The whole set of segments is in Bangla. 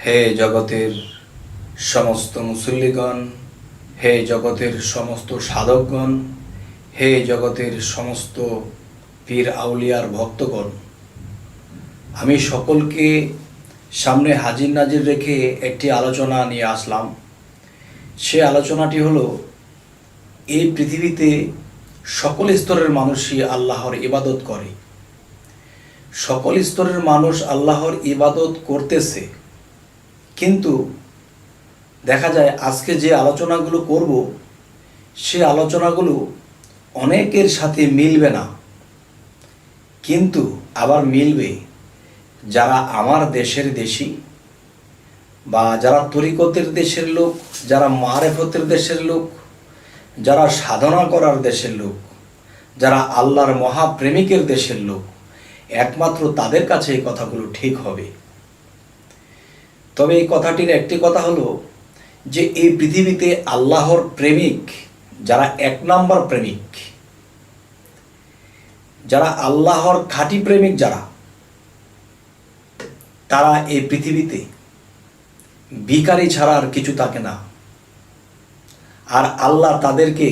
হে জগতের সমস্ত মুসল্লিগণ, হে জগতের সমস্ত সাধকগণ, হে জগতের সমস্ত পীর আউলিয়ার ভক্তগণ, আমি সকলকে সামনে হাজির নাজির রেখে একটি আলোচনা নিয়ে আসলাম। সে আলোচনাটি হলো, এই পৃথিবীতে সকল স্তরের মানুষই আল্লাহর ইবাদত করে। সকল স্তরের মানুষ আল্লাহর ইবাদত করতেছে, কিন্তু দেখা যায় আজকে যে আলোচনাগুলো করব সে আলোচনাগুলো অনেকের সাথে মিলবে না, কিন্তু আবার মিলবে যারা আমার দেশের দেশি বা যারা তরিকতের দেশের লোক, যারা মারেফতের দেশের লোক, যারা সাধনা করার দেশের লোক, যারা আল্লাহর মহাপ্রেমিকের দেশের লোক, একমাত্র তাদের কাছে এই কথাগুলো ঠিক হবে। তবে এই কথাটির একটি কথা হলো যে এই পৃথিবীতে আল্লাহর প্রেমিক যারা এক নাম্বার প্রেমিক, যারা আল্লাহর খাঁটি প্রেমিক, যারা তারা এই পৃথিবীতে ভিখারি ছাড়া আর কিছু থাকে না। আর আল্লাহ তাদেরকে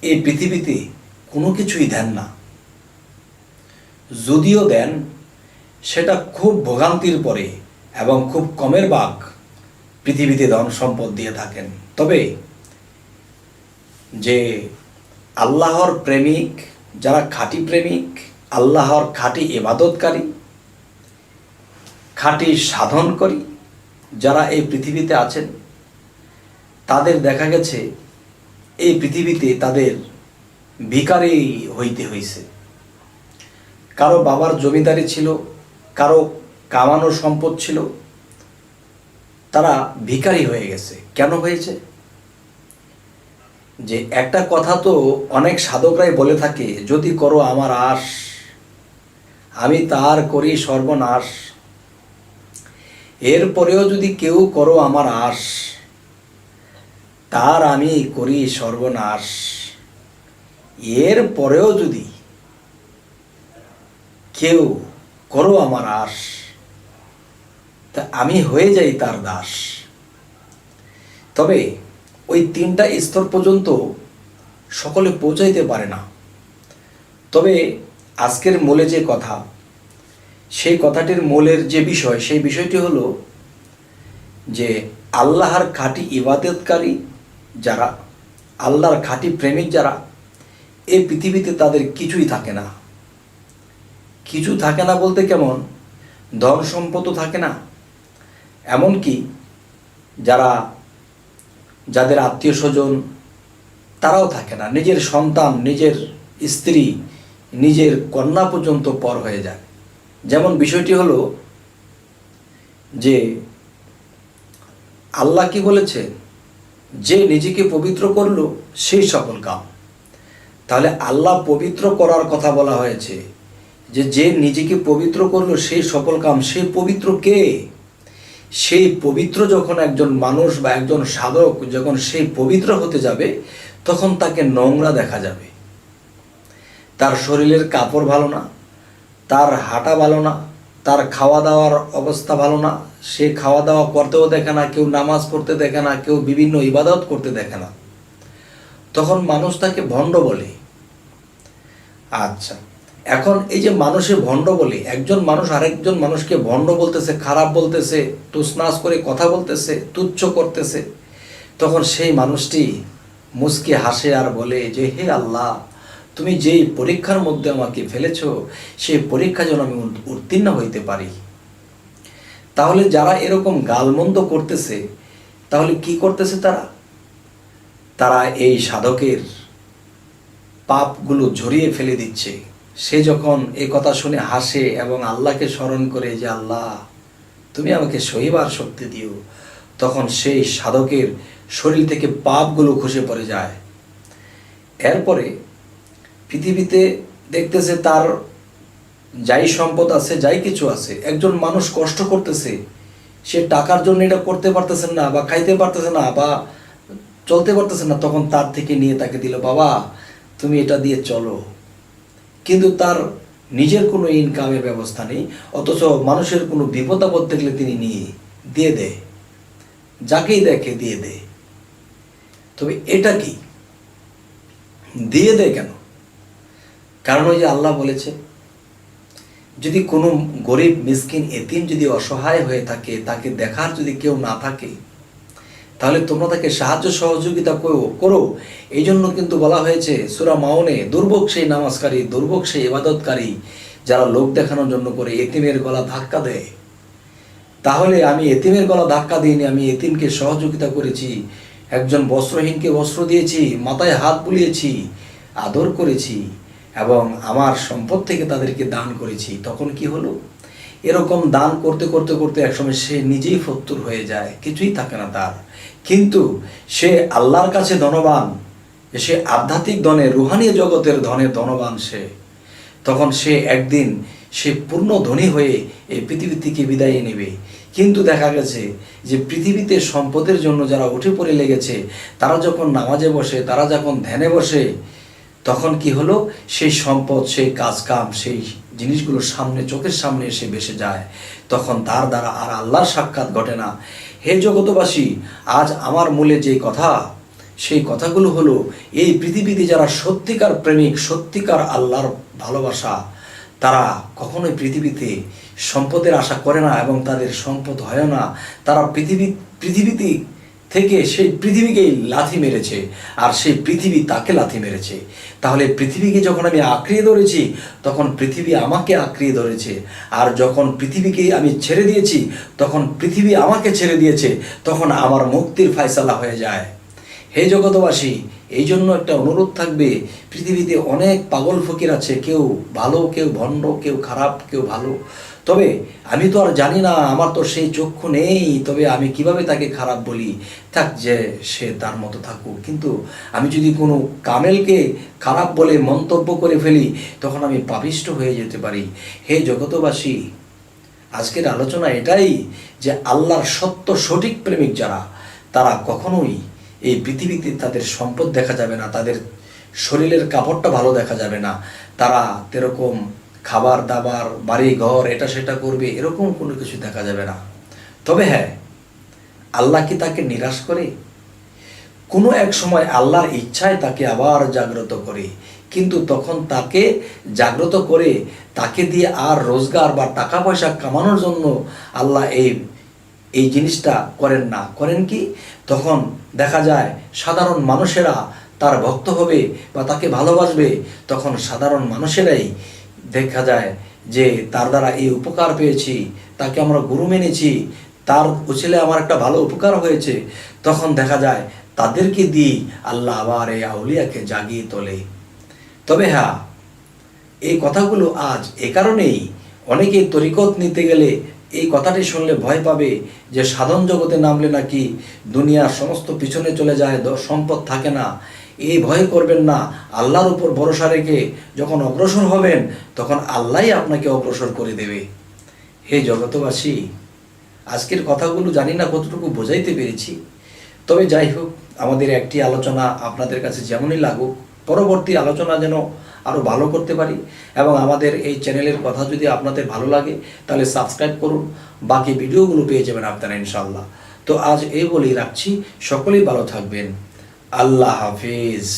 এই পৃথিবীতে কোনো কিছুই দেন না, যদিও দেন সেটা খুব ভোগান্তির পরে এবং খুব কমের ভাগ পৃথিবীতে ধন সম্পদ দিয়ে থাকেন। তবে যে আল্লাহর প্রেমিক, যারা খাঁটি প্রেমিক, আল্লাহর খাঁটি ইবাদতকারী, খাঁটি সাধনকারী যারা এই পৃথিবীতে আছেন, তাদের দেখা গেছে এই পৃথিবীতে তাদের ভিখারি হইতে হয়েছে। কারো বাবার জমিদারি ছিল, কারো কামানো সম্পদ ছিল, তারা ভিখারি হয়ে গেছে। কেন হয়েছে? যে একটা কথা তো অনেক সাধকরাই বলে থাকে, যদি করো আমার আশ, আমি তার করি সর্বনাশ। এরপরেও যদি কেউ করো আমার আশ, তার আমি করি সর্বনাশ। এরপরেও যদি কেউ করো আমার আশ, তা আমি হয়ে যাই তার দাস। তবে ওই তিনটা স্তর পর্যন্ত সকলে পৌঁছাইতে পারে না। তবে আজকের মূলে যে কথা, সেই কথাটির মূলের যে বিষয়, সেই বিষয়টি হলো যে আল্লাহর খাঁটি ইবাদতকারী যারা, আল্লাহর খাঁটি প্রেমিক যারা, এই পৃথিবীতে তাদের কিছুই থাকে না। কিছু থাকে না বলতে কেমন, ধন সম্পদও থাকে না, এমনকি যাদের আত্মীয় স্বজন তারাও থাকে না। নিজের সন্তান, নিজের স্ত্রী, নিজের কন্যা পর্যন্ত পর হয়ে যায়। যেমন বিষয়টি হলো যে আল্লাহ কি বলেছে, যে নিজেকে পবিত্র করলো সেই সকল কাম। তাহলে আল্লাহ পবিত্র করার কথা বলা হয়েছে, যে নিজেকে পবিত্র করলো সেই সকল কাম। সেই পবিত্র কে? সেই পবিত্র যখন একজন মানুষ বা একজন সাধক যখন সেই পবিত্র হতে যাবে, তখন তাকে নোংরা দেখা যাবে। তার শরীরের কাপড় ভালো না, তার হাঁটা ভালো না, তার খাওয়া দাওয়ার অবস্থা ভালো না, সে খাওয়া দাওয়া করতেও দেখে না, কেউ নামাজ পড়তে দেখে না, কেউ বিভিন্ন ইবাদত করতে দেখে না। তখন মানুষ তাকে ভণ্ড বলে। আচ্ছা, এখন এই যে মানুষে ভণ্ড বলে, একজন মানুষ আরেকজন মানুষকে ভণ্ড বলতেছে, খারাপ বলতেছে, তুসনাস করে কথা বলতেছে, তুচ্ছ করতেছে, তখন সেই মানুষটি মুচকি হাসে আর বলে যে, হে আল্লাহ, তুমি যেই পরীক্ষার মধ্যে আমাকে ফেলেছ, সেই পরীক্ষা যেন আমি উত্তীর্ণ হইতে পারি। তাহলে যারা এরকম গালমন্দ করতেছে, তাহলে কি করতেছে তারা এই সাধকের পাপগুলো ঝরিয়ে ফেলে দিচ্ছে। সে যখন এই কথা শুনে হাসে এবং আল্লাহকে স্মরণ করে যে আল্লাহ তুমি আমাকে সহিবার শক্তি দিও, তখন সেই সাধকের শরীর থেকে পাপগুলো খসে পড়ে যায়। এরপরে পৃথিবীতে দেখতেছে তার যাই সম্পদ আছে, যাই কিছু আছে, একজন মানুষ কষ্ট করতেছে, সে টাকার জন্য এটা করতে পারতেছেন না, বা খাইতে পারতেছে না, বা চলতে পারতেছে না, তখন তার থেকে নিয়ে তাকে দিল, বাবা তুমি এটা দিয়ে চলো। কিন্তু তার নিজের কোনো ইনকামের ব্যবস্থা নেই, অথচ মানুষের কোনো বিপদ আপদ দেখলে তিনি নিয়ে দিয়ে দে, যাকেই দেখে দিয়ে দে। তবে এটা কি দিয়ে দে কেন? কারণ ওই যে আল্লাহ বলেছে, যদি কোনো গরিব মিসকিন এতিম যদি অসহায় হয়ে থাকে, তাকে দেখার যদি কেউ না থাকে, তাহলে তোমরা তাকে সাহায্য সহযোগিতা করো। এই জন্য কিন্তু বলা হয়েছে সূরা মাউনে, দুর্ভোগ সেই নামাজকারী, দুর্ভোগ সেই ইবাদতকারী যারা লোক দেখানোর জন্য করে এতিমের গলা ধাক্কা দেয়। তাহলে আমি এতিমের গলা ধাক্কা দিইনি, আমি এতিমকে সহযোগিতা করেছি, একজন বস্ত্রহীনকে বস্ত্র দিয়েছি, মাথায় হাত বুলিয়েছি, আদর করেছি এবং আমার সম্পদ থেকে তাদেরকে দান করেছি। তখন কি হলো? এরকম দান করতে করতে করতে একসময় সে নিজেই ফতুর হয়ে যায়, কিছুই থাকে না তার। কিন্তু সে আল্লাহর কাছে ধনবান, সে আধ্যাত্মিক ধনে, রুহানি জগতের ধনে ধনবান সে। তখন সে একদিন সে পূর্ণ ধনী হয়ে এই পৃথিবী থেকে বিদায় নেবে। কিন্তু দেখা গেছে যে পৃথিবীতে সম্পদের জন্য যারা উঠে পড়ে লেগেছে, তারা যখন নামাজে বসে, তারা যখন ধ্যানে বসে, তখন কি হলো? সেই সম্পদ, সেই কাজকাম, সেই জিনিসগুলো সামনে, চোখের সামনে এসে ভেসে যায়। তখন তার দ্বারা আর আল্লাহর সাক্ষাৎ ঘটে না। হে জগতবাসী, আজ আমার মূলে যে কথা, সেই কথাগুলো হলো, এই পৃথিবীতে যারা সত্যিকার প্রেমিক, সত্যিকার আল্লাহর ভালোবাসা, তারা কখনোই পৃথিবীতে সম্পদের আশা করে না এবং তাদের সম্পদ হয় না। তারা পৃথিবীতে থেকে সেই পৃথিবীকেই লাথি মেরেছে, আর সেই পৃথিবী তাকে লাথি মেরেছে। তাহলে পৃথিবীকে যখন আমি আঁকড়িয়ে ধরেছি, তখন পৃথিবী আমাকে আঁকড়িয়ে ধরেছে। আর যখন পৃথিবীকে আমি ছেড়ে দিয়েছি, তখন পৃথিবী আমাকে ছেড়ে দিয়েছে। তখন আমার মুক্তির ফয়সালা হয়ে যায়। হে জগতবাসী, এই জন্য একটা অনুরোধ থাকবে, পৃথিবীতে অনেক পাগল ফকির আছে, কেউ ভালো, কেউ ভণ্ড, কেউ খারাপ, কেউ ভালো। তবে আমি তো আর জানি না, আমার তো সেই চক্ষু নেই, তবে আমি কিভাবে তাকে খারাপ বলি? থাক, যে সে তার মতো থাকুক। কিন্তু আমি যদি কোনো কামেলকে খারাপ বলে মন্তব্য করে ফেলি, তখন আমি পাপিষ্ঠ হয়ে যেতে পারি। হে জগতবাসী, আজকের আলোচনা এটাই যে আল্লাহর সত্য সঠিক প্রেমিক যারা, তারা কখনোই এই পৃথিবীতে তাদের সম্পদ দেখা যাবে না, তাদের শরীরের কাপড়টা ভালো দেখা যাবে না, তারা এরকম খাবার দাবার, বাড়ি ঘর, এটা সেটা করবে, এরকম কোনো কিছু দেখা যাবে না। তবে হ্যাঁ, আল্লাহ কি তাকে নিরাশ করে? কোনো এক সময় আল্লাহর ইচ্ছায় তাকে আবার জাগ্রত করে, কিন্তু তখন তাকে জাগ্রত করে তাকে দিয়ে আর রোজগার বা টাকা পয়সা কামানোর জন্য আল্লাহ এই জিনিসটা করেন না। করেন কি? তখন দেখা যায় সাধারণ মানুষেরা তার ভক্ত হবে বা তাকে ভালোবাসবে। তখন সাধারণ মানুষেরাই দেখা যায় যে তার দ্বারা এই উপকার পেয়েছি, তাকে আমরা গুরু মেনেছি, তার উচিলে আমার একটা ভালো উপকার হয়েছে, তখন দেখা যায় তাদেরকে দিয়ে আল্লাহ আবার এই আউলিয়াকে জাগিয়ে তোলে। তবে হ্যাঁ, এই কথাগুলো আজ এ কারণেই অনেকে তরিকত নিতে গেলে এই কথাটি শুনলে ভয় পাবে যে সাধন জগতে নামলে নাকি দুনিয়ার সমস্ত পিছনে চলে যায়, সম্পদ থাকে না। এই ভয় করবেন না। আল্লাহর উপর ভরসা রেখে যখন অগ্রসর হবেন, তখন আল্লাহই আপনাকে অগ্রসর করে দেবে। হে জগতবাসী, আজকের কথাগুলো জানি না কতটুকু বোঝাইতে পেরেছি। তবে যাই হোক, আমাদের একটি আলোচনা আপনাদের কাছে যেমনই লাগুক, পরবর্তী আলোচনা যেন আরও ভালো করতে পারি। এবং আমাদের এই চ্যানেলের কথা যদি আপনাদের ভালো লাগে, তাহলে সাবস্ক্রাইব করুন, বাকি ভিডিওগুলো পেয়ে যাবেন আপনারা ইনশাআল্লাহ। তো আজ এই বলেই রাখছি, সকলেই ভালো থাকবেন। আল্লাহ হাফিজ।